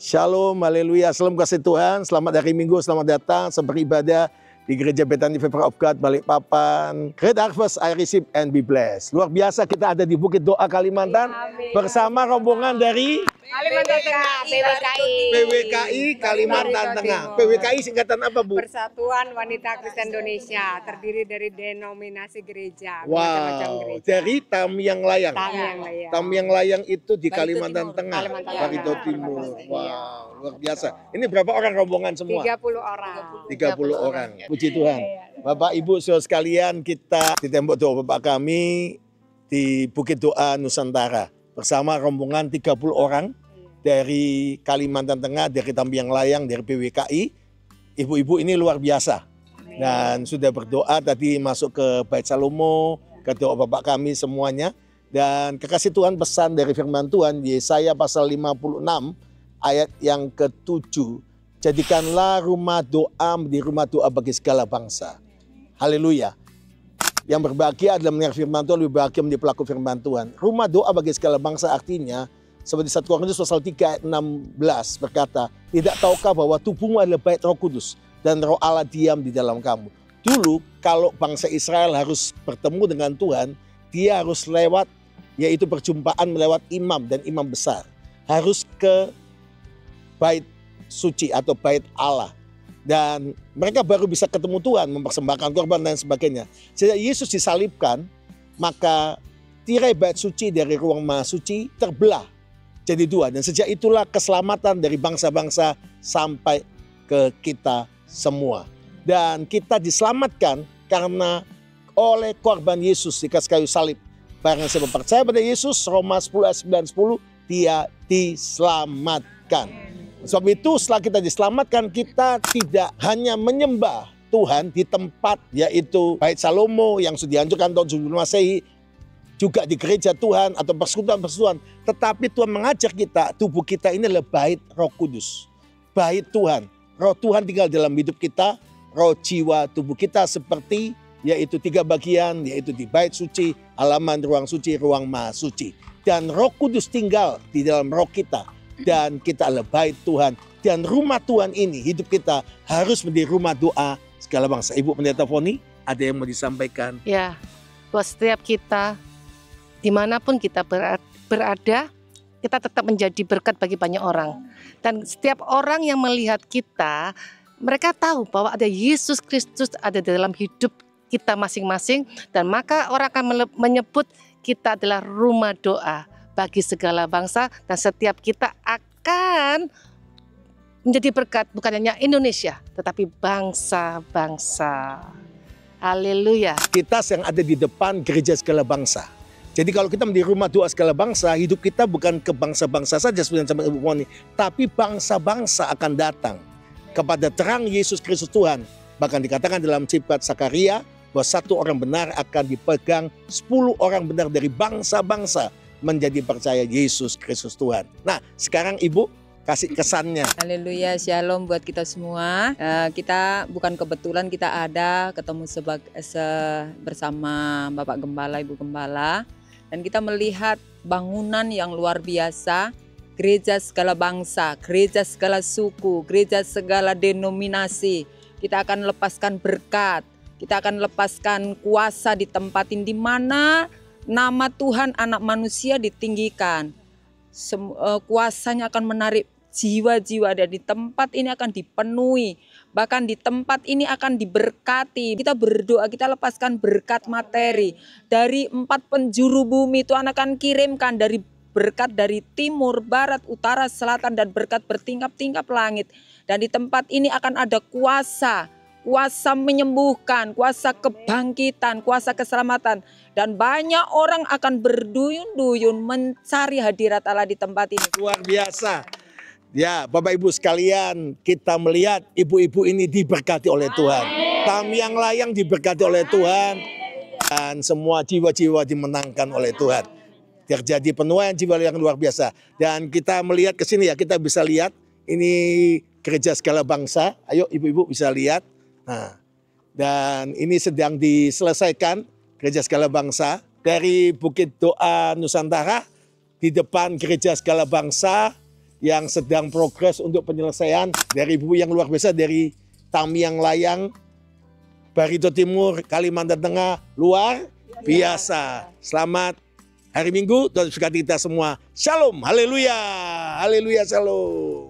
Shalom, haleluya, salam kasih Tuhan, selamat hari Minggu, selamat datang, beribadah di Gereja Bethany Favor of God, Balikpapan. Great Harvest, I receive and be blessed. Luar biasa kita ada di Bukit Doa Kalimantan, bersama rombongan dari Kalimantan Tengah, PWKI Kalimantan Tengah. PWKI singkatan apa, Bu? Persatuan Wanita Kristen Indonesia, terdiri dari denominasi gereja, Wow, macam-macam gereja. dari Tamiang Layang. Tamiang Layang. Layang itu di Barito Kalimantan Timur. Tengah, Kalimantan Barito Tengah. Timur. Iya. Wow, luar biasa. Ini berapa orang rombongan semua? 30 orang. 30 orang. Puji Tuhan. Bapak Ibu saudara sekalian, kita di tembok doa Bapak kami di Bukit Doa Nusantara bersama rombongan 30 orang dari Kalimantan Tengah, dari Tamiang Layang, dari PWKI. Ibu-ibu ini luar biasa. Dan sudah berdoa tadi masuk ke Bait Salomo, ke doa Bapak kami semuanya. Dan kekasih Tuhan pesan dari firman Tuhan, Yesaya pasal 56 ayat yang ke-7. Jadikanlah rumah doa menjadi rumah doa bagi segala bangsa. Haleluya. Yang berbahagia adalah mendengar firman Tuhan, lebih bahagia menjadi pelaku firman Tuhan. Rumah doa bagi segala bangsa artinya, seperti 1 Korintus pasal 3 ayat 16 berkata, tidak tahukah bahwa tubuhmu adalah bait Roh Kudus dan Roh Allah diam di dalam kamu. Dulu kalau bangsa Israel harus bertemu dengan Tuhan, dia harus lewat, yaitu perjumpaan melewat imam dan imam besar. Harus ke bait suci atau bait Allah. Dan mereka baru bisa ketemu Tuhan, mempersembahkan korban dan sebagainya. Sejak Yesus disalibkan, maka tirai bait suci dari ruang maha suci terbelah jadi dua. Dan sejak itulah keselamatan dari bangsa-bangsa sampai ke kita semua. Dan kita diselamatkan karena oleh korban Yesus di atas kayu salib. Barang siapa percaya pada Yesus, Roma 10 ayat 9 10, dia diselamatkan. Sebab itu setelah kita diselamatkan, kita tidak hanya menyembah Tuhan di tempat yaitu Bait Salomo yang sudah dihancurkan tahun 70 Masehi, juga di gereja Tuhan atau persekutuan-persekutuan, tetapi Tuhan mengajar kita, tubuh kita ini adalah bait Roh Kudus, bait Tuhan. Roh Tuhan tinggal dalam hidup kita, roh, jiwa, tubuh kita seperti yaitu 3 bagian, yaitu di bait suci, halaman, ruang suci, ruang maha suci. Dan Roh Kudus tinggal di dalam roh kita. Dan kita adalah bait Tuhan. Dan rumah Tuhan ini, hidup kita harus menjadi rumah doa segala bangsa. Ibu Pendeta Foni, ada yang mau disampaikan? Ya, buat setiap kita, dimanapun kita berada, kita tetap menjadi berkat bagi banyak orang. Dan setiap orang yang melihat kita, mereka tahu bahwa ada Yesus Kristus ada dalam hidup kita masing-masing. Dan maka orang akan menyebut kita adalah rumah doa bagi segala bangsa, dan setiap kita akan menjadi berkat bukan hanya Indonesia tetapi bangsa-bangsa. Haleluya. Kita yang ada di depan gereja segala bangsa. Jadi kalau kita menjadi rumah doa segala bangsa, hidup kita bukan ke bangsa-bangsa saja sebenarnya sama Ibu Moni, tapi bangsa-bangsa akan datang kepada terang Yesus Kristus Tuhan. Bahkan dikatakan dalam sifat Sakaria bahwa 1 orang benar akan dipegang 10 orang benar dari bangsa-bangsa menjadi percaya Yesus Kristus Tuhan. Nah, sekarang Ibu kasih kesannya. Haleluya, shalom buat kita semua. Kita bukan kebetulan kita ada ketemu bersama Bapak Gembala, Ibu Gembala. Dan kita melihat bangunan yang luar biasa. Gereja segala bangsa, gereja segala suku, gereja segala denominasi. Kita akan lepaskan berkat. Kita akan lepaskan kuasa di tempat ini di mana nama Tuhan anak manusia ditinggikan. Kuasanya akan menarik jiwa-jiwa, dan di tempat ini akan dipenuhi. Bahkan di tempat ini akan diberkati. Kita berdoa, kita lepaskan berkat materi. Dari 4 penjuru bumi Tuhan akan kirimkan dari berkat dari timur, barat, utara, selatan, dan berkat bertingkap-tingkap langit. Dan di tempat ini akan ada kuasa menyembuhkan, kuasa kebangkitan, kuasa keselamatan. Dan banyak orang akan berduyun-duyun mencari hadirat Allah di tempat ini. Luar biasa. Ya, Bapak Ibu sekalian, kita melihat ibu-ibu ini diberkati oleh Tuhan. Tamiang Layang diberkati oleh Tuhan. Dan semua jiwa-jiwa dimenangkan oleh Tuhan. Terjadi penuaian jiwa yang luar biasa. Dan kita melihat ke sini ya, kita bisa lihat ini gereja segala bangsa. Ayo ibu-ibu bisa lihat. Nah, dan ini sedang diselesaikan gereja segala bangsa dari Bukit Doa Nusantara di depan gereja segala bangsa yang sedang progres untuk penyelesaian, dari Ibu yang luar biasa dari Tamiang Layang, Barito Timur, Kalimantan Tengah, luar biasa. Selamat hari Minggu, Tuhan berkati kita semua. Shalom, haleluya, haleluya, shalom.